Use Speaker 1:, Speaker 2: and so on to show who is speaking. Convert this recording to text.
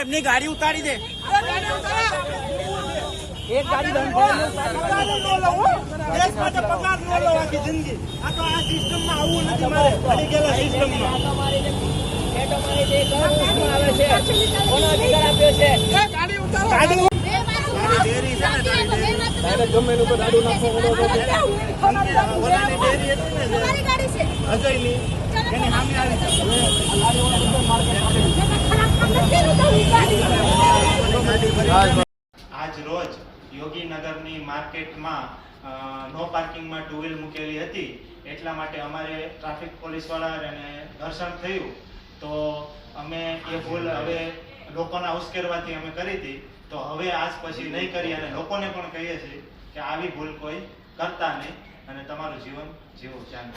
Speaker 1: એમની ગાડી ઉતારી દે. એક ગાડી બંધ દેશ માટે પગાર ન લો આખી જિંદગી. આ તો આ સિસ્ટમમાં આવવું નથી મારે. પડી ગયેલા સિસ્ટમમાં ગાડી ઉતારો. ડેરી છે ને તારી જમીન ઉપર ગાડી નાખો. અજયની એની સામે આવી
Speaker 2: આજ રોજ યોગીનગરની માર્કેટમાં નો પાર્કિંગમાં ટુ વ્હીલ મૂકેલી હતી. એટલા માટે અમારે ટ્રાફિક પોલીસ વાળાને ઘર્ષણ થયું તો અમે એ ભૂલ હવે લોકોના ઉશ્કેરવાથી અમે કરી હતી. તો હવે આજ પછી નહીં કરી અને લોકોને પણ કહીએ છીએ કે આવી ભૂલ કોઈ કરતા નહીં અને તમારું જીવન જીવો ચાલે.